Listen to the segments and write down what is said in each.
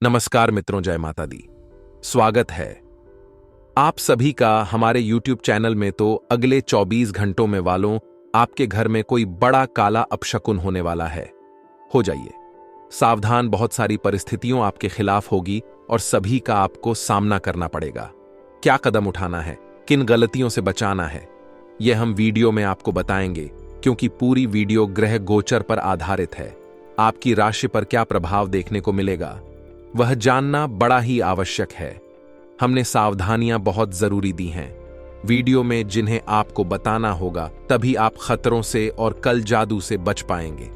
नमस्कार मित्रों, जय माता दी। स्वागत है आप सभी का हमारे YouTube चैनल में। तो अगले 24 घंटों में वालों, आपके घर में कोई बड़ा काला अपशकुन होने वाला है। हो जाइए सावधान, बहुत सारी परिस्थितियों आपके खिलाफ होगी और सभी का आपको सामना करना पड़ेगा। क्या कदम उठाना है, किन गलतियों से बचाना है, यह हम वीडियो में आपको बताएंगे, क्योंकि पूरी वीडियो ग्रह गोचर पर आधारित है। आपकी राशि पर क्या प्रभाव देखने को मिलेगा, वह जानना बड़ा ही आवश्यक है। हमने सावधानियां बहुत जरूरी दी हैं वीडियो में, जिन्हें आपको बताना होगा, तभी आप खतरों से और कल जादू से बच पाएंगे।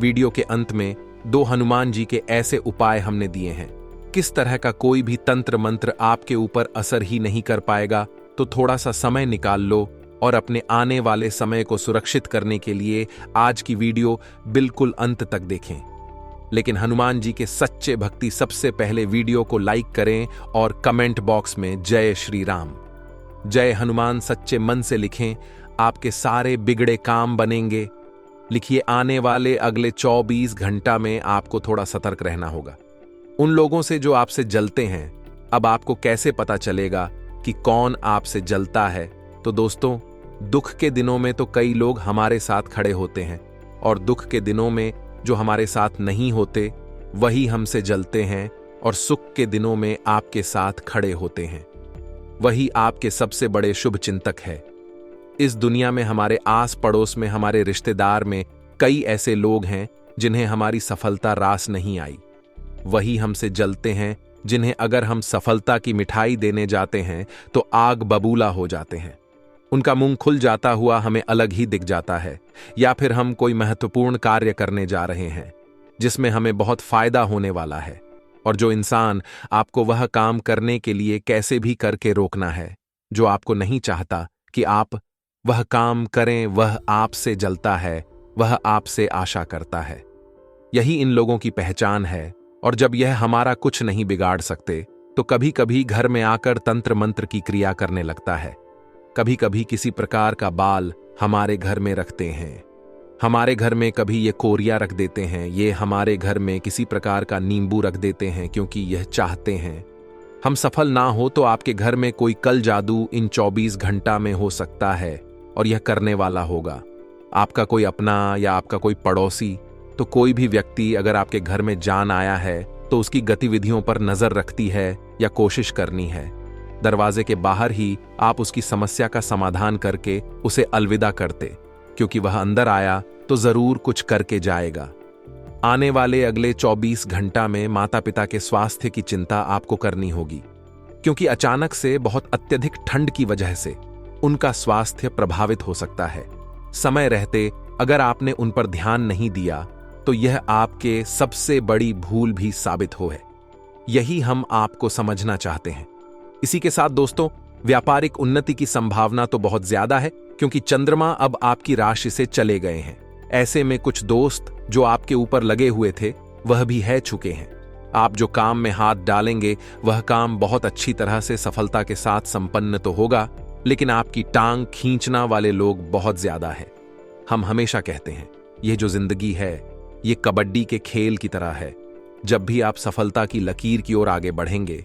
वीडियो के अंत में 2 हनुमान जी के ऐसे उपाय हमने दिए हैं। किस तरह का कोई भी तंत्र मंत्र आपके ऊपर असर ही नहीं कर पाएगा। तो थोड़ा सा समय निकाल लो और अपने आने वाले समय को सुरक्षित करने के लिए आज की वीडियो बिल्कुल अंत तक देखें। लेकिन हनुमान जी के सच्चे भक्ति सबसे पहले वीडियो को लाइक करें और कमेंट बॉक्स में जय श्री राम, जय हनुमान सच्चे मन से लिखें। आपके सारे बिगड़े काम बनेंगे। लिखिए, आने वाले अगले 24 घंटा में आपको थोड़ा सतर्क रहना होगा उन लोगों से जो आपसे जलते हैं। अब आपको कैसे पता चलेगा कि कौन आपसे जलता है? तो दोस्तों, दुख के दिनों में तो कई लोग हमारे साथ खड़े होते हैं, और दुख के दिनों में जो हमारे साथ नहीं होते वही हमसे जलते हैं, और सुख के दिनों में आपके साथ खड़े होते हैं वही आपके सबसे बड़े शुभ चिंतक है। इस दुनिया में हमारे आस पड़ोस में, हमारे रिश्तेदार में कई ऐसे लोग हैं जिन्हें हमारी सफलता रास नहीं आई। वही हमसे जलते हैं, जिन्हें अगर हम सफलता की मिठाई देने जाते हैं तो आग बबूला हो जाते हैं। उनका मुंह खुल जाता हुआ हमें अलग ही दिख जाता है। या फिर हम कोई महत्वपूर्ण कार्य करने जा रहे हैं जिसमें हमें बहुत फायदा होने वाला है, और जो इंसान आपको वह काम करने के लिए कैसे भी करके रोकना है जो आपको नहीं चाहता कि आप वह काम करें, वह आपसे जलता है, वह आपसे आशा करता है। यही इन लोगों की पहचान है। और जब यह हमारा कुछ नहीं बिगाड़ सकते तो कभी कभी घर में आकर तंत्र मंत्र की क्रिया करने लगता है। कभी कभी किसी प्रकार का बाल हमारे घर में रखते हैं। हमारे घर में कभी ये कोरिया रख देते हैं। ये हमारे घर में किसी प्रकार का नींबू रख देते हैं, क्योंकि यह चाहते हैं हम सफल ना हो। तो आपके घर में कोई कल जादू इन 24 घंटा में हो सकता है, और यह करने वाला होगा आपका कोई अपना या आपका कोई पड़ोसी। तो कोई भी व्यक्ति अगर आपके घर में जान आया है तो उसकी गतिविधियों पर नजर रखती है या कोशिश करनी है। दरवाजे के बाहर ही आप उसकी समस्या का समाधान करके उसे अलविदा करते, क्योंकि वह अंदर आया तो जरूर कुछ करके जाएगा। आने वाले अगले 24 घंटा में माता पिता के स्वास्थ्य की चिंता आपको करनी होगी, क्योंकि अचानक से बहुत अत्यधिक ठंड की वजह से उनका स्वास्थ्य प्रभावित हो सकता है। समय रहते अगर आपने उन पर ध्यान नहीं दिया तो यह आपके सबसे बड़ी भूल भी साबित हो है। यही हम आपको समझना चाहते हैं। इसी के साथ दोस्तों, व्यापारिक उन्नति की संभावना तो बहुत ज्यादा है, क्योंकि चंद्रमा अब आपकी राशि से चले गए हैं। ऐसे में कुछ दोस्त जो आपके ऊपर लगे हुए थे वह भी है चुके हैं। आप जो काम में हाथ डालेंगे वह काम बहुत अच्छी तरह से सफलता के साथ संपन्न तो होगा, लेकिन आपकी टांग खींचना वाले लोग बहुत ज्यादा है। हम हमेशा कहते हैं, यह जो जिंदगी है ये कबड्डी के खेल की तरह है। जब भी आप सफलता की लकीर की ओर आगे बढ़ेंगे,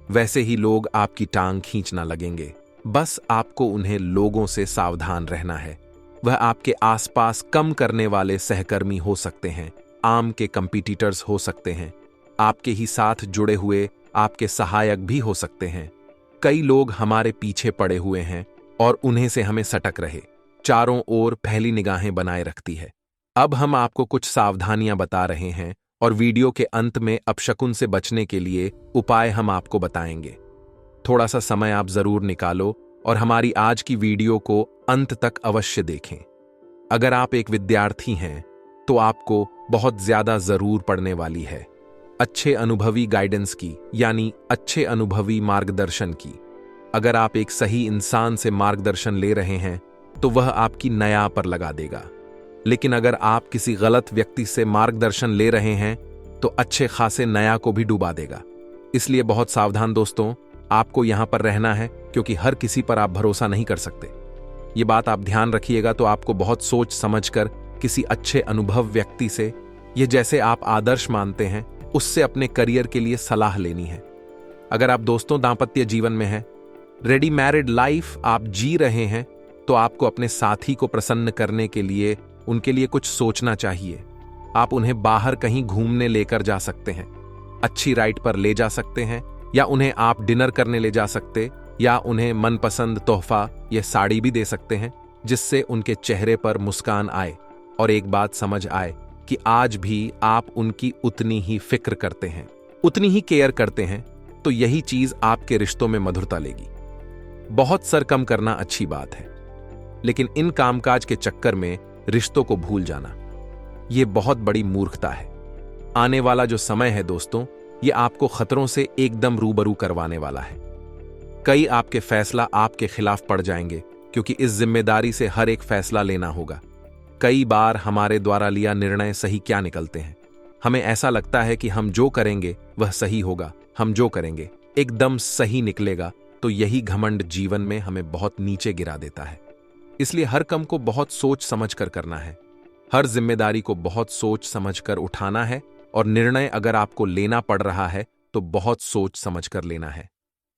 वैसे ही लोग आपकी टांग खींचना लगेंगे। बस आपको उन्हें लोगों से सावधान रहना है। वह आपके आसपास कम करने वाले सहकर्मी हो सकते हैं, आम के कंपीटिटर्स हो सकते हैं, आपके ही साथ जुड़े हुए आपके सहायक भी हो सकते हैं। कई लोग हमारे पीछे पड़े हुए हैं और उन्हें से हमें सटक रहे चारों ओर पहली निगाहें बनाए रखती है। अब हम आपको कुछ सावधानियां बता रहे हैं, और वीडियो के अंत में अपशकुन से बचने के लिए उपाय हम आपको बताएंगे। थोड़ा सा समय आप जरूर निकालो और हमारी आज की वीडियो को अंत तक अवश्य देखें। अगर आप एक विद्यार्थी हैं तो आपको बहुत ज्यादा जरूर पड़ने वाली है अच्छे अनुभवी गाइडेंस की, यानी अच्छे अनुभवी मार्गदर्शन की। अगर आप एक सही इंसान से मार्गदर्शन ले रहे हैं तो वह आपकी नया पर लगा देगा। लेकिन अगर आप किसी गलत व्यक्ति से मार्गदर्शन ले रहे हैं तो अच्छे खासे नया को भी डुबा देगा। इसलिए बहुत सावधान दोस्तों, आपको यहां पर रहना है, क्योंकि हर किसी पर आप भरोसा नहीं कर सकते। ये बात आप ध्यान रखिएगा। तो आपको बहुत सोच समझकर किसी अच्छे अनुभव व्यक्ति से, ये जैसे आप आदर्श मानते हैं, उससे अपने करियर के लिए सलाह लेनी है। अगर आप दोस्तों दांपत्य जीवन में हैं, रेडी मैरिड लाइफ आप जी रहे हैं, तो आपको अपने साथी को प्रसन्न करने के लिए उनके लिए कुछ सोचना चाहिए। आप उन्हें बाहर कहीं घूमने लेकर जा सकते हैं, अच्छी राइड पर ले जा सकते हैं, या उन्हें आप डिनर करने ले जा सकते, या उन्हें मनपसंद तोहफा या साड़ी भी दे सकते हैं, जिससे उनके चेहरे पर मुस्कान आए और एक बात समझ आए कि आज भी आप उनकी उतनी ही फिक्र करते हैं, उतनी ही केयर करते हैं। तो यही चीज आपके रिश्तों में मधुरता लेगी। बहुत सर कम करना अच्छी बात है, लेकिन इन कामकाज के चक्कर में रिश्तों को भूल जाना, यह बहुत बड़ी मूर्खता है। आने वाला जो समय है दोस्तों, यह आपको खतरों से एकदम रूबरू करवाने वाला है। कई आपके फैसला आपके खिलाफ पड़ जाएंगे, क्योंकि इस जिम्मेदारी से हर एक फैसला लेना होगा। कई बार हमारे द्वारा लिया निर्णय सही क्या निकलते हैं। हमें ऐसा लगता है कि हम जो करेंगे वह सही होगा, हम जो करेंगे एकदम सही निकलेगा, तो यही घमंड जीवन में हमें बहुत नीचे गिरा देता है। इसलिए हर काम को बहुत सोच समझ कर करना है, हर जिम्मेदारी को बहुत सोच समझ कर उठाना है, और निर्णय अगर आपको लेना पड़ रहा है तो बहुत सोच समझ कर लेना है।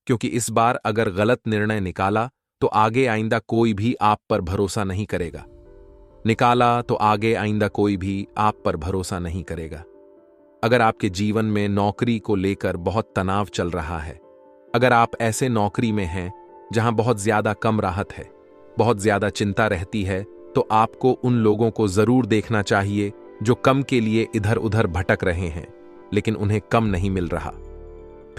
क्योंकि इस बार अगर गलत निर्णय निकाला तो आगे आइंदा कोई भी आप पर भरोसा नहीं करेगा। अगर आपके जीवन में नौकरी को लेकर बहुत तनाव चल रहा है, अगर आप ऐसे नौकरी में हैं जहां बहुत ज्यादा कम राहत है, बहुत ज्यादा चिंता रहती है, तो आपको उन लोगों को जरूर देखना चाहिए जो कम के लिए इधर उधर भटक रहे हैं, लेकिन उन्हें कम नहीं मिल रहा।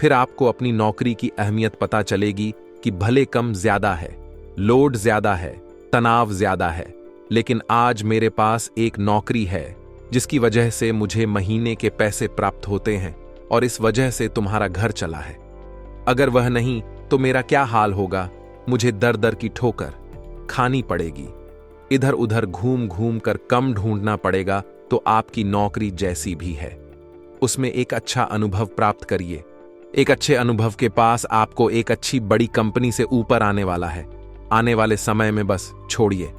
फिर आपको अपनी नौकरी की अहमियत पता चलेगी कि भले कम ज्यादा है, लोड ज्यादा है, तनाव ज्यादा है, लेकिन आज मेरे पास एक नौकरी है जिसकी वजह से मुझे महीने के पैसे प्राप्त होते हैं, और इस वजह से तुम्हारा घर चला है। अगर वह नहीं तो मेरा क्या हाल होगा, मुझे दर दर की ठोकर खानी पड़ेगी, इधर उधर घूम घूम कर कम ढूंढना पड़ेगा। तो आपकी नौकरी जैसी भी है, उसमें एक अच्छा अनुभव प्राप्त करिए। एक अच्छे अनुभव के पास आपको एक अच्छी बड़ी कंपनी से ऊपर आने वाला है। आने वाले समय में बस छोड़िए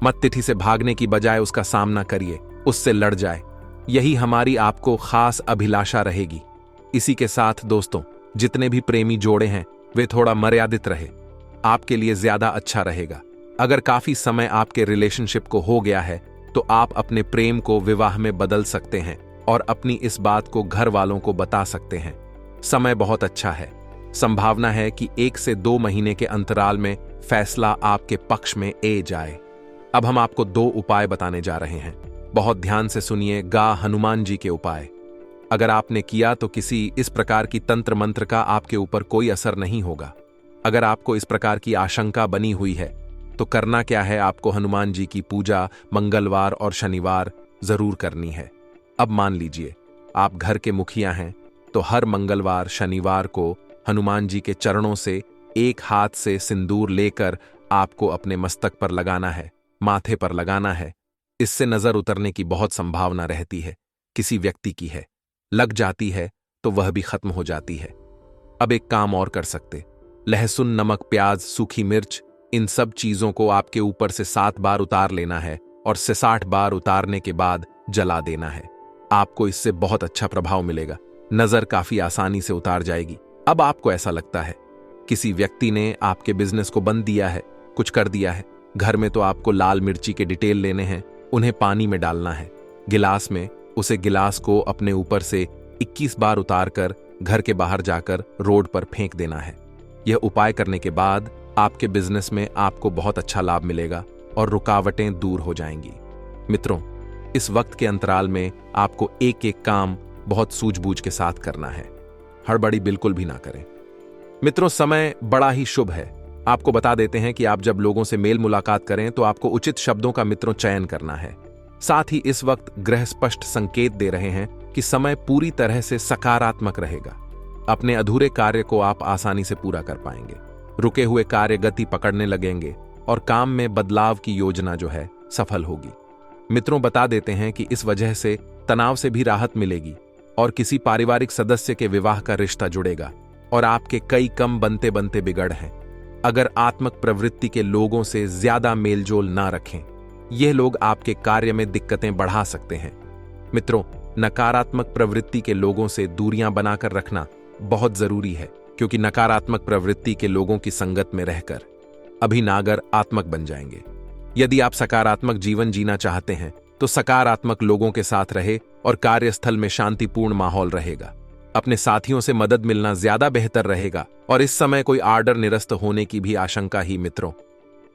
मत, तिथि से भागने की बजाय उसका सामना करिए, उससे लड़ जाए। यही हमारी आपको खास अभिलाषा रहेगी। इसी के साथ दोस्तों, जितने भी प्रेमी जोड़े हैं वे थोड़ा मर्यादित रहे, आपके लिए ज्यादा अच्छा रहेगा। अगर काफी समय आपके रिलेशनशिप को हो गया है तो आप अपने प्रेम को विवाह में बदल सकते हैं और अपनी इस बात को घर वालों को बता सकते हैं। समय बहुत अच्छा है, संभावना है कि 1 से 2 महीने के अंतराल में फैसला आपके पक्ष में ए जाए। अब हम आपको 2 उपाय बताने जा रहे हैं, बहुत ध्यान से सुनिए। हनुमान जी के उपाय अगर आपने किया तो किसी इस प्रकार की तंत्र मंत्र का आपके ऊपर कोई असर नहीं होगा। अगर आपको इस प्रकार की आशंका बनी हुई है तो करना क्या है, आपको हनुमान जी की पूजा मंगलवार और शनिवार जरूर करनी है। अब मान लीजिए आप घर के मुखिया हैं, तो हर मंगलवार शनिवार को हनुमान जी के चरणों से एक हाथ से सिंदूर लेकर आपको अपने मस्तक पर लगाना है, माथे पर लगाना है। इससे नजर उतरने की बहुत संभावना रहती है, किसी व्यक्ति की है, लग जाती है तो वह भी खत्म हो जाती है। अब एक काम और कर सकते, लहसुन, नमक, प्याज, सूखी मिर्च, इन सब चीजों को आपके ऊपर से 7 बार उतार लेना है और 60 बार उतारने के बाद जला देना है। आपको इससे बहुत अच्छा प्रभाव मिलेगा, नजर काफी आसानी से उतार जाएगी। अब आपको ऐसा लगता है किसी व्यक्ति ने आपके बिजनेस को बंद दिया है, कुछ कर दिया है, घर में तो आपको लाल मिर्ची के डिटेल लेने हैं, उन्हें पानी में डालना है, गिलास में, उसे गिलास को अपने ऊपर से 21 बार उतार कर घर के बाहर जाकर रोड पर फेंक देना है। यह उपाय करने के बाद आपके बिजनेस में आपको बहुत अच्छा लाभ मिलेगा और रुकावटें दूर हो जाएंगी। मित्रों, इस वक्त के अंतराल में आपको एक एक काम बहुत सूझबूझ के साथ करना है, हड़बड़ी बिल्कुल भी ना करें। मित्रों, समय बड़ा ही शुभ है। आपको बता देते हैं कि आप जब लोगों से मेल मुलाकात करें तो आपको उचित शब्दों का मित्रों चयन करना है। साथ ही इस वक्त ग्रह स्पष्ट संकेत दे रहे हैं कि समय पूरी तरह से सकारात्मक रहेगा। अपने अधूरे कार्य को आप आसानी से पूरा कर पाएंगे, रुके हुए कार्य गति पकड़ने लगेंगे और काम में बदलाव की योजना जो है सफल होगी। मित्रों, बता देते हैं कि इस वजह से तनाव से भी राहत मिलेगी और किसी पारिवारिक सदस्य के विवाह का रिश्ता जुड़ेगा और आपके कई कम बनते बनते बिगड़ हैं। अगर आत्मक प्रवृत्ति के लोगों से ज्यादा मेलजोल ना रखें, यह लोग आपके कार्य में दिक्कतें बढ़ा सकते हैं। मित्रों, नकारात्मक प्रवृत्ति के लोगों से दूरियां बनाकर रखना बहुत जरूरी है, क्योंकि नकारात्मक प्रवृत्ति के लोगों की संगत में रहकर अभी नकारात्मक बन जाएंगे। यदि आप सकारात्मक जीवन जीना चाहते हैं तो सकारात्मक लोगों के साथ रहे और कार्यस्थल में शांतिपूर्ण माहौल रहेगा। अपने साथियों से मदद मिलना ज्यादा बेहतर रहेगा और इस समय कोई आर्डर निरस्त होने की भी आशंका ही मित्रों।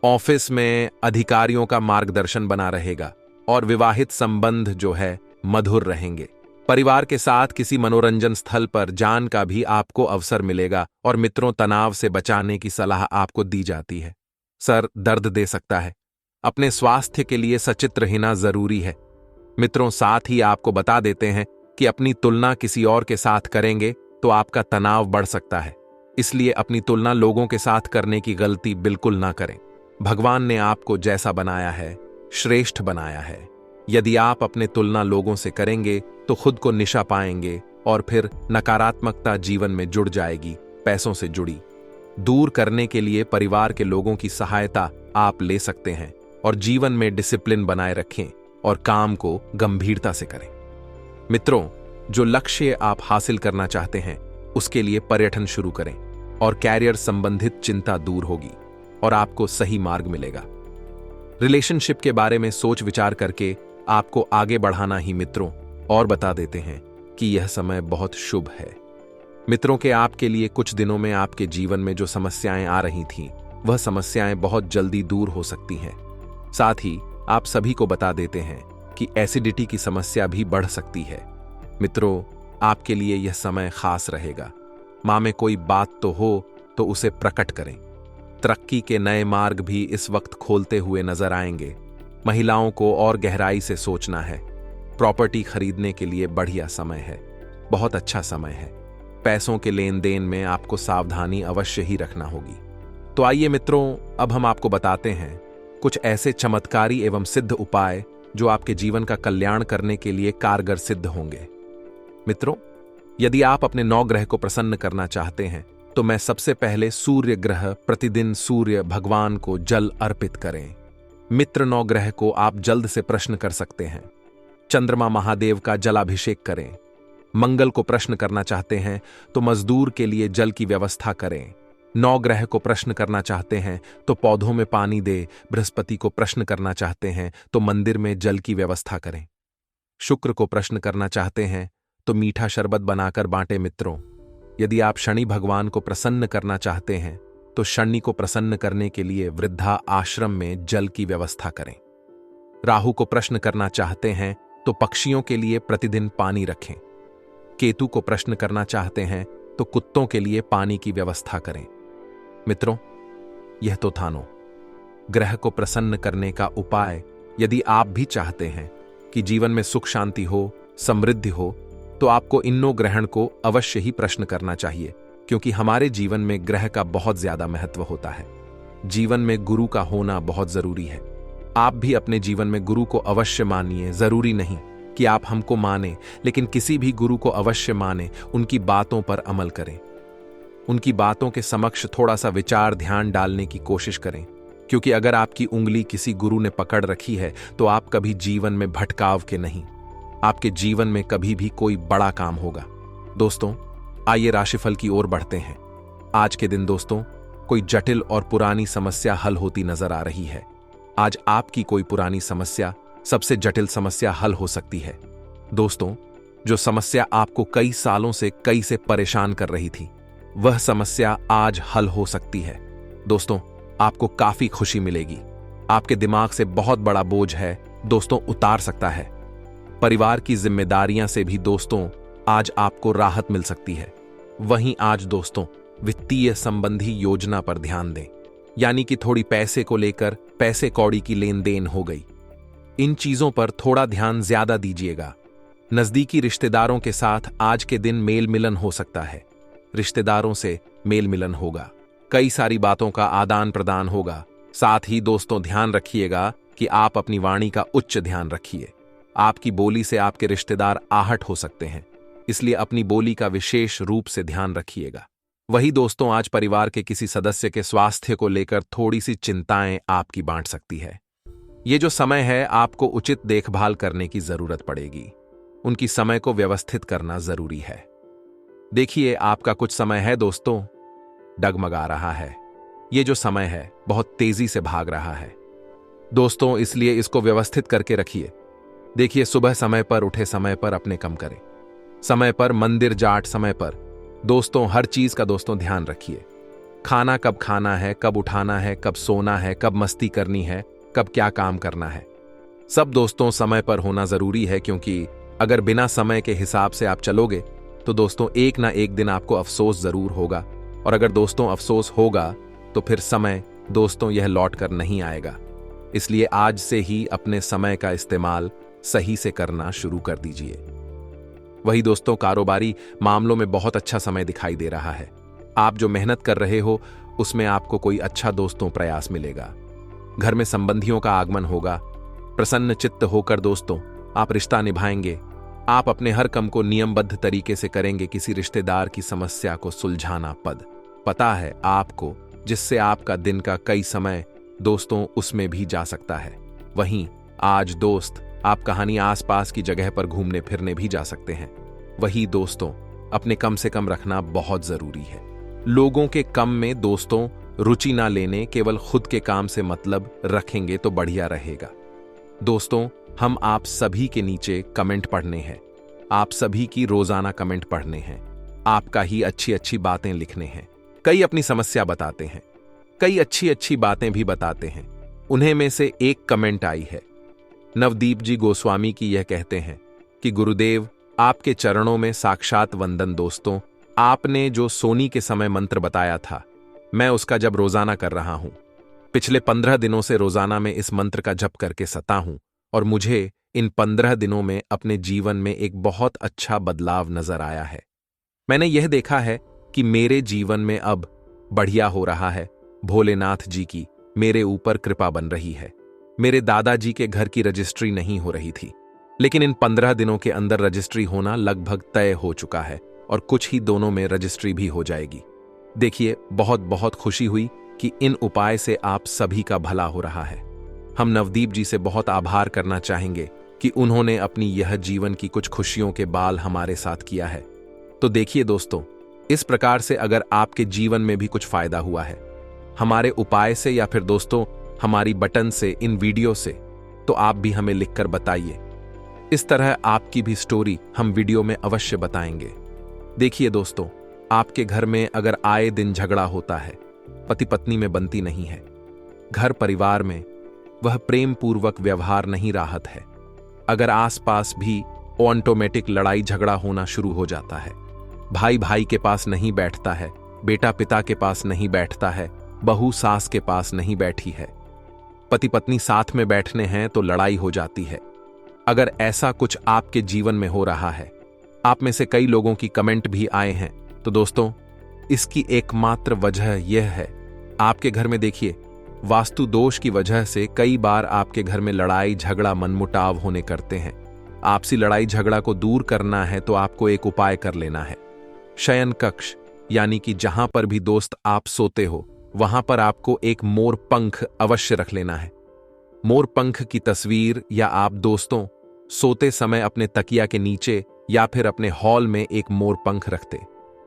ऑफिस में अधिकारियों का मार्गदर्शन बना रहेगा और विवाहित संबंध जो है मधुर रहेंगे। परिवार के साथ किसी मनोरंजन स्थल पर जान का भी आपको अवसर मिलेगा और मित्रों, तनाव से बचाने की सलाह आपको दी जाती है। सर दर्द दे सकता है, अपने स्वास्थ्य के लिए सचेत रहना जरूरी है। मित्रों, साथ ही आपको बता देते हैं कि अपनी तुलना किसी और के साथ करेंगे तो आपका तनाव बढ़ सकता है, इसलिए अपनी तुलना लोगों के साथ करने की गलती बिल्कुल ना करें। भगवान ने आपको जैसा बनाया है श्रेष्ठ बनाया है। यदि आप अपने तुलना लोगों से करेंगे तो खुद को निशा पाएंगे और फिर नकारात्मकता जीवन में जुड़ जाएगी। पैसों से जुड़ी दूर करने के लिए परिवार के लोगों की सहायता आप ले सकते हैं और जीवन में डिसिप्लिन बनाए रखें और काम को गंभीरता से करें। मित्रों, जो लक्ष्य आप हासिल करना चाहते हैं उसके लिए पर्यटन शुरू करें और कैरियर संबंधित चिंता दूर होगी और आपको सही मार्ग मिलेगा। रिलेशनशिप के बारे में सोच विचार करके आपको आगे बढ़ाना ही मित्रों और बता देते हैं कि यह समय बहुत शुभ है। मित्रों के आपके लिए कुछ दिनों में आपके जीवन में जो समस्याएं आ रही थीं वह समस्याएं बहुत जल्दी दूर हो सकती हैं। साथ ही आप सभी को बता देते हैं कि एसिडिटी की समस्या भी बढ़ सकती है। मित्रों, आपके लिए यह समय खास रहेगा। मां में कोई बात तो हो तो उसे प्रकट करें। तरक्की के नए मार्ग भी इस वक्त खोलते हुए नजर आएंगे। महिलाओं को और गहराई से सोचना है। प्रॉपर्टी खरीदने के लिए बढ़िया समय है, बहुत अच्छा समय है। पैसों के लेन देन में आपको सावधानी अवश्य ही रखना होगी। तो आइए मित्रों, अब हम आपको बताते हैं कुछ ऐसे चमत्कारी एवं सिद्ध उपाय जो आपके जीवन का कल्याण करने के लिए कारगर सिद्ध होंगे। मित्रों, यदि आप अपने 9 ग्रह को प्रसन्न करना चाहते हैं तो मैं सबसे पहले सूर्य ग्रह, प्रतिदिन सूर्य भगवान को जल अर्पित करें। मित्र 9 ग्रह को आप जल्द से प्रश्न कर सकते हैं। चंद्रमा महादेव का जलाभिषेक करें। मंगल को प्रश्न करना चाहते हैं तो मजदूर के लिए जल की व्यवस्था करें। 9 ग्रह को प्रश्न करना चाहते हैं तो पौधों में पानी दे। बृहस्पति को प्रश्न करना चाहते हैं तो मंदिर में जल की व्यवस्था करें। शुक्र को प्रश्न करना चाहते हैं तो मीठा शरबत बनाकर बांटे। मित्रों, यदि आप शनि भगवान को प्रसन्न करना चाहते हैं तो शनि को प्रसन्न करने के लिए वृद्धा आश्रम में जल की व्यवस्था करें। राहु को प्रश्न करना चाहते हैं तो पक्षियों के लिए प्रतिदिन पानी रखें। केतु को प्रश्न करना चाहते हैं तो कुत्तों के लिए पानी की व्यवस्था करें। मित्रों, यह तो था 9 ग्रह को प्रसन्न करने का उपाय। यदि आप भी चाहते हैं कि जीवन में सुख शांति हो, समृद्धि हो, तो आपको इन 9 ग्रहण को अवश्य ही प्रश्न करना चाहिए, क्योंकि हमारे जीवन में ग्रह का बहुत ज्यादा महत्व होता है। जीवन में गुरु का होना बहुत जरूरी है। आप भी अपने जीवन में गुरु को अवश्य मानिए। जरूरी नहीं कि आप हमको माने, लेकिन किसी भी गुरु को अवश्य माने, उनकी बातों पर अमल करें। उनकी बातों के समक्ष थोड़ा सा विचार ध्यान डालने की कोशिश करें, क्योंकि अगर आपकी उंगली किसी गुरु ने पकड़ रखी है तो आप कभी जीवन में भटकाव के नहीं, आपके जीवन में कभी भी कोई बड़ा काम होगा। दोस्तों, आइए राशिफल की ओर बढ़ते हैं। आज के दिन दोस्तों, कोई जटिल और पुरानी समस्या हल होती नजर आ रही है। आज आपकी कोई पुरानी समस्या सबसे जटिल समस्या हल हो सकती है। दोस्तों, जो समस्या आपको कई सालों से परेशान कर रही थी, वह समस्या आज हल हो सकती है। दोस्तों, आपको काफी खुशी मिलेगी। आपके दिमाग से बहुत बड़ा बोझ है दोस्तों उतार सकता है। परिवार की जिम्मेदारियां से भी दोस्तों आज आपको राहत मिल सकती है। वहीं आज दोस्तों वित्तीय संबंधी योजना पर ध्यान दें, यानी कि थोड़ी पैसे को लेकर पैसे कौड़ी की लेन देन हो गई। इन चीजों पर थोड़ा ध्यान ज्यादा दीजिएगा। नजदीकी रिश्तेदारों के साथ आज के दिन मेल मिलन हो सकता है। रिश्तेदारों से मेल मिलन होगा, कई सारी बातों का आदान प्रदान होगा। साथ ही दोस्तों ध्यान रखिएगा कि आप अपनी वाणी का उच्च ध्यान रखिए। आपकी बोली से आपके रिश्तेदार आहट हो सकते हैं, इसलिए अपनी बोली का विशेष रूप से ध्यान रखिएगा। वही दोस्तों आज परिवार के किसी सदस्य के स्वास्थ्य को लेकर थोड़ी सी चिंताएं आपकी बांट सकती है। ये जो समय है आपको उचित देखभाल करने की जरूरत पड़ेगी। उनकी समय को व्यवस्थित करना जरूरी है। देखिए, आपका कुछ समय है दोस्तों, डगमगा रहा है। ये जो समय है बहुत तेजी से भाग रहा है दोस्तों, इसलिए इसको व्यवस्थित करके रखिए। देखिए, सुबह समय पर उठे, समय पर अपने काम करें, समय पर मंदिर जाट, समय पर दोस्तों हर चीज का दोस्तों ध्यान रखिए। खाना कब खाना है, कब उठाना है, कब सोना है, कब मस्ती करनी है, कब क्या काम करना है, सब दोस्तों समय पर होना जरूरी है। क्योंकि अगर बिना समय के हिसाब से आप चलोगे तो दोस्तों एक ना एक दिन आपको अफसोस जरूर होगा, और अगर दोस्तों अफसोस होगा तो फिर समय दोस्तों यह लौट कर नहीं आएगा। इसलिए आज से ही अपने समय का इस्तेमाल सही से करना शुरू कर दीजिए। वही दोस्तों, कारोबारी मामलों में बहुत अच्छा समय दिखाई दे रहा है। आप जो मेहनत कर रहे हो उसमें आपको कोई अच्छा दोस्तों प्रयास मिलेगा। घर में संबंधियों का आगमन होगा। प्रसन्न चित्त होकर दोस्तों आप रिश्ता निभाएंगे। आप अपने हर काम को नियमबद्ध तरीके से करेंगे। किसी रिश्तेदार की समस्या को सुलझाना पता है आपको, जिससे आपका दिन का कई समय दोस्तों उसमें भी जा सकता है। वहीं आज दोस्त आप कहानी आसपास की जगह पर घूमने फिरने भी जा सकते हैं। वही दोस्तों अपने कम से कम रखना बहुत जरूरी है। लोगों के कम में दोस्तों रुचि ना लेने, केवल खुद के काम से मतलब रखेंगे तो बढ़िया रहेगा। दोस्तों, हम आप सभी के नीचे कमेंट पढ़ने हैं। आप सभी की रोजाना कमेंट पढ़ने हैं। आपका ही अच्छी अच्छी बातें लिखने हैं। कई अपनी समस्या बताते हैं, कई अच्छी अच्छी बातें भी बताते हैं। उन्हें में से एक कमेंट आई है नवदीप जी गोस्वामी की। यह कहते हैं कि गुरुदेव, आपके चरणों में साक्षात वंदन। दोस्तों, आपने जो सोनी के समय मंत्र बताया था, मैं उसका जब रोजाना कर रहा हूं। पिछले 15 दिनों से रोजाना में इस मंत्र का जप करके सता हूं, और मुझे इन 15 दिनों में अपने जीवन में एक बहुत अच्छा बदलाव नजर आया है। मैंने यह देखा है कि मेरे जीवन में अब बढ़िया हो रहा है। भोलेनाथ जी की मेरे ऊपर कृपा बन रही है। मेरे दादाजी के घर की रजिस्ट्री नहीं हो रही थी, लेकिन इन 15 दिनों के अंदर रजिस्ट्री होना लगभग तय हो चुका है, और कुछ ही दोनों में रजिस्ट्री भी हो जाएगी। देखिए, बहुत बहुत खुशी हुई कि इन उपाय से आप सभी का भला हो रहा है। हम नवदीप जी से बहुत आभार करना चाहेंगे कि उन्होंने अपनी यह जीवन की कुछ खुशियों के बाल हमारे साथ किया है। तो देखिए दोस्तों, इस प्रकार से अगर आपके जीवन में भी कुछ फायदा हुआ है हमारे उपाय से, या फिर दोस्तों हमारी बटन से, इन वीडियो से, तो आप भी हमें लिखकर बताइए। इस तरह आपकी भी स्टोरी हम वीडियो में अवश्य बताएंगे। देखिए दोस्तों, आपके घर में अगर आए दिन झगड़ा होता है, पति पत्नी में बनती नहीं है, घर परिवार में वह प्रेम पूर्वक व्यवहार नहीं राहत है, अगर आसपास भी ऑटोमेटिक लड़ाई झगड़ा होना शुरू हो जाता है, भाई भाई के पास नहीं बैठता है, बेटा पिता के पास नहीं बैठता है, बहू सास के पास नहीं बैठी है, पति पत्नी साथ में बैठने हैं तो लड़ाई हो जाती है, अगर ऐसा कुछ आपके जीवन में हो रहा है, आप में से कई लोगों की कमेंट भी आए हैं, तो दोस्तों इसकी एकमात्र वजह यह है, आपके घर में देखिए वास्तु दोष की वजह से कई बार आपके घर में लड़ाई झगड़ा मनमुटाव होने करते हैं। आपसी लड़ाई झगड़ा को दूर करना है तो आपको एक उपाय कर लेना है। शयन कक्ष यानी कि जहां पर भी दोस्त आप सोते हो वहां पर आपको एक मोर पंख अवश्य रख लेना है। मोर पंख की तस्वीर या आप दोस्तों सोते समय अपने तकिया के नीचे या फिर अपने हॉल में एक मोर पंख रखते।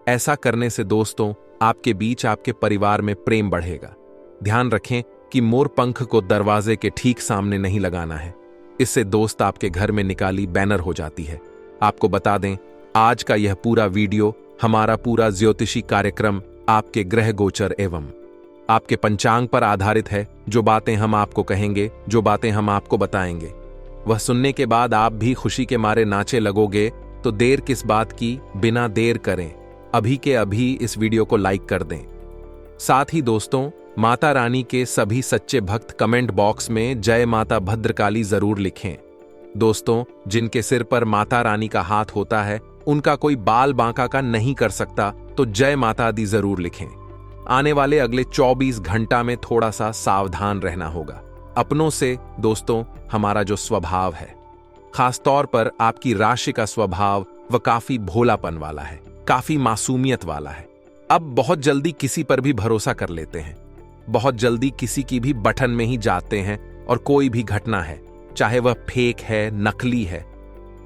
ऐसा करने से दोस्तों आपके बीच, आपके परिवार में प्रेम बढ़ेगा। ध्यान रखें कि मोर पंख को दरवाजे के ठीक सामने नहीं लगाना है, इससे दोस्त आपके घर में निकाली बैनर हो जाती है। आपको बता दें, आज का यह पूरा वीडियो, हमारा पूरा ज्योतिषी कार्यक्रम आपके ग्रह गोचर एवं आपके पंचांग पर आधारित है। जो बातें हम आपको कहेंगे, जो बातें हम आपको बताएंगे, वह सुनने के बाद आप भी खुशी के मारे नाचे लगोगे। तो देर किस बात की, बिना देर करें अभी के अभी इस वीडियो को लाइक कर दें। साथ ही दोस्तों माता रानी के सभी सच्चे भक्त कमेंट बॉक्स में जय माता भद्रकाली जरूर लिखें। दोस्तों जिनके सिर पर माता रानी का हाथ होता है, उनका कोई बाल बांका का नहीं कर सकता, तो जय माता दी जरूर लिखें। आने वाले अगले 24 घंटा में थोड़ा सा सावधान रहना होगा अपनों से। दोस्तों हमारा जो स्वभाव है, खासतौर पर आपकी राशि का स्वभाव, वह काफी भोलापन वाला है, काफी मासूमियत वाला है। अब बहुत जल्दी किसी पर भी भरोसा कर लेते हैं, बहुत जल्दी किसी की भी बटन में ही जाते हैं, और कोई भी घटना है, चाहे वह फेक है, नकली है,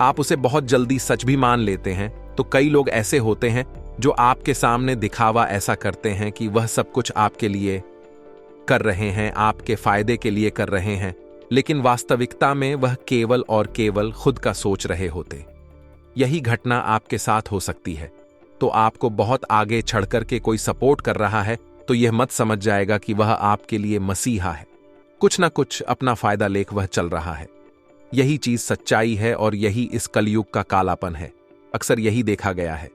आप उसे बहुत जल्दी सच भी मान लेते हैं। तो कई लोग ऐसे होते हैं जो आपके सामने दिखावा ऐसा करते हैं कि वह सब कुछ आपके लिए कर रहे हैं, आपके फायदे के लिए कर रहे हैं, लेकिन वास्तविकता में वह केवल और केवल खुद का सोच रहे होते। यही घटना आपके साथ हो सकती है। तो आपको बहुत आगे चढ़कर के कोई सपोर्ट कर रहा है तो यह मत समझ जाएगा कि वह आपके लिए मसीहा है। कुछ ना कुछ अपना फायदा लेकर वह चल रहा है। यही चीज सच्चाई है और यही इस कलयुग का कालापन है। अक्सर यही देखा गया है।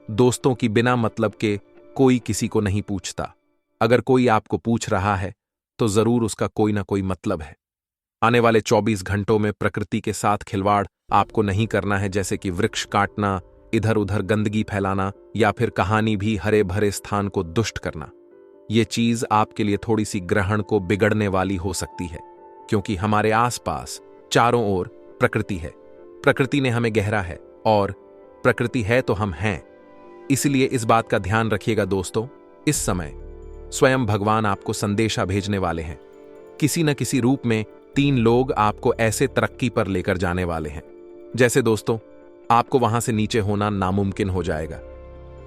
दोस्तों की बिना मतलब के कोई किसी को नहीं पूछता। अगर कोई आपको पूछ रहा है तो जरूर उसका कोई ना कोई मतलब है। आने वाले 24 घंटों में प्रकृति के साथ खिलवाड़ आपको नहीं करना है, जैसे कि वृक्ष काटना, इधर उधर गंदगी फैलाना या फिर कहानी भी हरे भरे स्थान को दुष्ट करना। ये चीज आपके लिए थोड़ी सी ग्रहण को बिगड़ने वाली हो सकती है, क्योंकि हमारे आसपास चारों ओर प्रकृति है। प्रकृति ने हमें गहरा है और प्रकृति है तो हम हैं। इसलिए इस बात का ध्यान रखिएगा दोस्तों, इस समय स्वयं भगवान आपको संदेशा भेजने वाले हैं। किसी न किसी रूप में 3 लोग आपको ऐसे तरक्की पर लेकर जाने वाले हैं, जैसे दोस्तों आपको वहां से नीचे होना नामुमकिन हो जाएगा।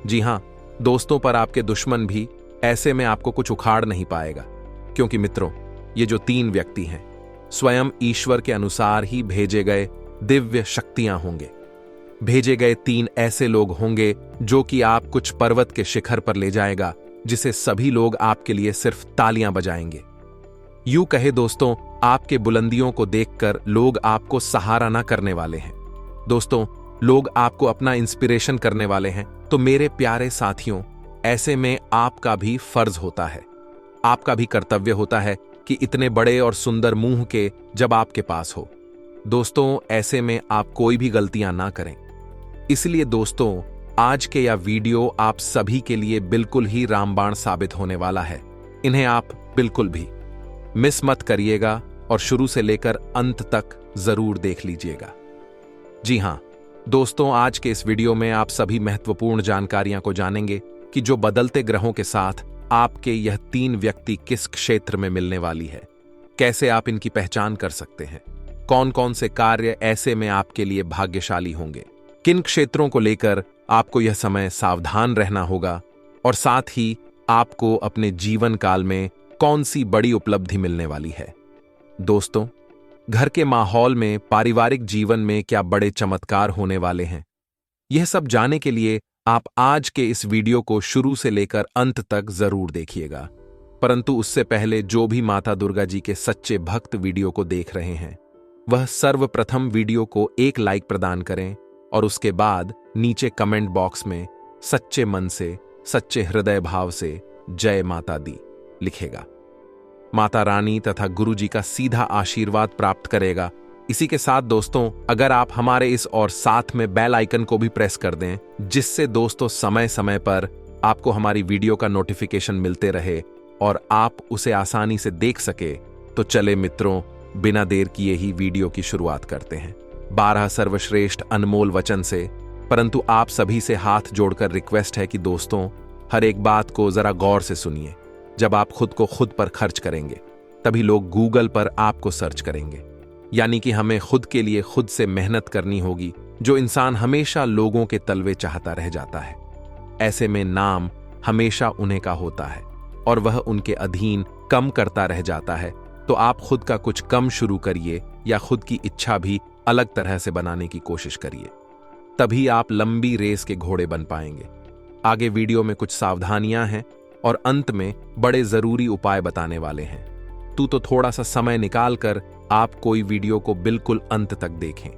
जी हां दोस्तों, पर आपके दुश्मन भी ऐसे में आपको कुछ उखाड़ नहीं पाएगा, क्योंकि मित्रों ये जो 3 व्यक्ति हैं स्वयं ईश्वर के अनुसार ही भेजे गए दिव्य शक्तियां होंगे। भेजे गए 3 ऐसे लोग होंगे जो कि आप कुछ पर्वत के शिखर पर ले जाएगा, जिसे सभी लोग आपके लिए सिर्फ तालियां बजाएंगे। यूं कहे दोस्तों, आपके बुलंदियों को देखकर लोग आपको सहारा ना करने वाले हैं। दोस्तों लोग आपको अपना इंस्पिरेशन करने वाले हैं। तो मेरे प्यारे साथियों, ऐसे में आपका भी फर्ज होता है, आपका भी कर्तव्य होता है कि इतने बड़े और सुंदर मुंह के जब आपके पास हो, दोस्तों ऐसे में आप कोई भी गलतियां ना करें। इसलिए दोस्तों आज के यह वीडियो आप सभी के लिए बिल्कुल ही रामबाण साबित होने वाला है। इन्हें आप बिल्कुल भी मिस मत करिएगा और शुरू से लेकर अंत तक जरूर देख लीजिएगा। जी हां दोस्तों, आज के इस वीडियो में आप सभी महत्वपूर्ण जानकारियां को जानेंगे कि जो बदलते ग्रहों के साथ आपके यह 3 व्यक्ति किस क्षेत्र में मिलने वाली है, कैसे आप इनकी पहचान कर सकते हैं, कौन कौन से कार्य ऐसे में आपके लिए भाग्यशाली होंगे, किन क्षेत्रों को लेकर आपको यह समय सावधान रहना होगा, और साथ ही आपको अपने जीवन काल में कौन सी बड़ी उपलब्धि मिलने वाली है। दोस्तों घर के माहौल में, पारिवारिक जीवन में क्या बड़े चमत्कार होने वाले हैं, यह सब जानने के लिए आप आज के इस वीडियो को शुरू से लेकर अंत तक जरूर देखिएगा। परंतु उससे पहले जो भी माता दुर्गा जी के सच्चे भक्त वीडियो को देख रहे हैं, वह सर्वप्रथम वीडियो को एक लाइक प्रदान करें और उसके बाद नीचे कमेंट बॉक्स में सच्चे मन से, सच्चे हृदय भाव से जय माता दी लिखेगा। माता रानी तथा गुरु जी का सीधा आशीर्वाद प्राप्त करेगा। इसी के साथ दोस्तों अगर आप हमारे इस और साथ में बेल आइकन को भी प्रेस कर दें, जिससे दोस्तों समय समय पर आपको हमारी वीडियो का नोटिफिकेशन मिलते रहे और आप उसे आसानी से देख सके, तो चले मित्रों बिना देर किए ही वीडियो की शुरुआत करते हैं 12 सर्वश्रेष्ठ अनमोल वचन से। परंतु आप सभी से हाथ जोड़कर रिक्वेस्ट है कि दोस्तों हर एक बात को जरा गौर से सुनिए। जब आप खुद को खुद पर खर्च करेंगे तभी लोग गूगल पर आपको सर्च करेंगे, यानी कि हमें खुद के लिए खुद से मेहनत करनी होगी। जो इंसान हमेशा लोगों के तलवे चाहता रह जाता है, ऐसे में नाम हमेशा उन्हीं का होता है और वह उनके अधीन कम करता रह जाता है। तो आप खुद का कुछ कम शुरू करिए या खुद की इच्छा भी अलग तरह से बनाने की कोशिश करिए, तभी आप लंबी रेस के घोड़े बन पाएंगे। आगे वीडियो में कुछ सावधानियां हैं और अंत में बड़े जरूरी उपाय बताने वाले हैं। तो थोड़ा सा समय निकालकर आप कोई वीडियो को बिल्कुल अंत तक देखें।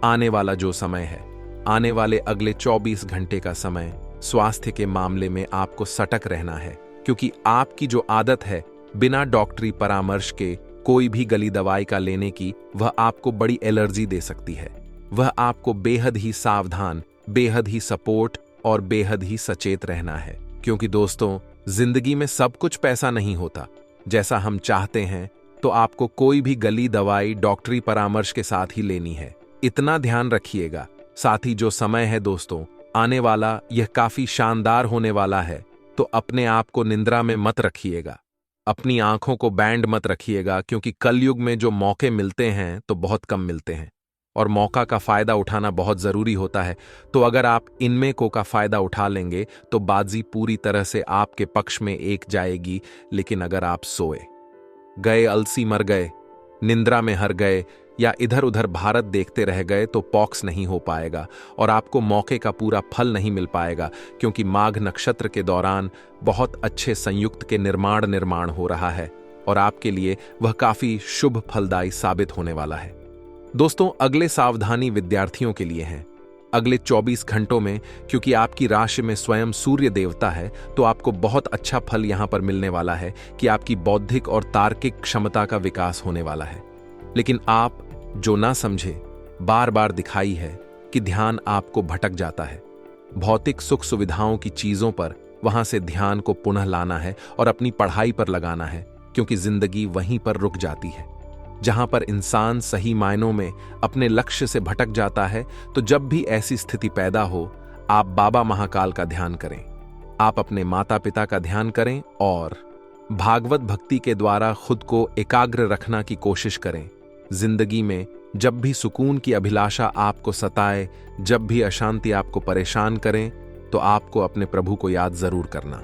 आने वाला जो समय है, आने वाले अगले 24 घंटे का समय स्वास्थ्य के मामले में आपको सतर्क रहना है, क्योंकि आपकी जो आदत है बिना डॉक्टरी परामर्श के कोई भी गली दवाई का लेने की, वह आपको बड़ी एलर्जी दे सकती है। वह आपको बेहद ही सावधान, बेहद ही सपोर्ट और बेहद ही सचेत रहना है, क्योंकि दोस्तों जिंदगी में सब कुछ पैसा नहीं होता जैसा हम चाहते हैं। तो आपको कोई भी गली दवाई डॉक्टरी परामर्श के साथ ही लेनी है, इतना ध्यान रखिएगा। साथ ही जो समय है दोस्तों आने वाला, यह काफी शानदार होने वाला है। तो अपने आप को निंद्रा में मत रखिएगा, अपनी आंखों को बैंड मत रखिएगा, क्योंकि कलयुग में जो मौके मिलते हैं तो बहुत कम मिलते हैं। और मौका का फायदा उठाना बहुत जरूरी होता है। तो अगर आप इनमें को का फायदा उठा लेंगे तो बाजी पूरी तरह से आपके पक्ष में एक जाएगी। लेकिन अगर आप सोए गए, अलसी मर गए, निंद्रा में हर गए या इधर उधर भारत देखते रह गए तो पॉक्स नहीं हो पाएगा और आपको मौके का पूरा फल नहीं मिल पाएगा, क्योंकि माघ नक्षत्र के दौरान बहुत अच्छे संयुक्त के निर्माण हो रहा है और आपके लिए वह काफी शुभ फलदायी साबित होने वाला है। दोस्तों, अगले सावधानी विद्यार्थियों के लिए है। अगले 24 घंटों में, क्योंकि आपकी राशि में स्वयं सूर्य देवता है, तो आपको बहुत अच्छा फल यहां पर मिलने वाला है कि आपकी बौद्धिक और तार्किक क्षमता का विकास होने वाला है। लेकिन आप जो ना समझे, बार बार दिखाई है कि ध्यान आपको भटक जाता है। भौतिक सुख सुविधाओं की चीजों पर वहां से ध्यान को पुनः लाना है और अपनी पढ़ाई पर लगाना है, क्योंकि जिंदगी वहीं पर रुक जाती है जहां पर इंसान सही मायनों में अपने लक्ष्य से भटक जाता है। तो जब भी ऐसी स्थिति पैदा हो, आप बाबा महाकाल का ध्यान करें, आप अपने माता पिता का ध्यान करें और भागवत भक्ति के द्वारा खुद को एकाग्र रखना की कोशिश करें। जिंदगी में जब भी सुकून की अभिलाषा आपको सताए, जब भी अशांति आपको परेशान करें, तो आपको अपने प्रभु को याद जरूर करना।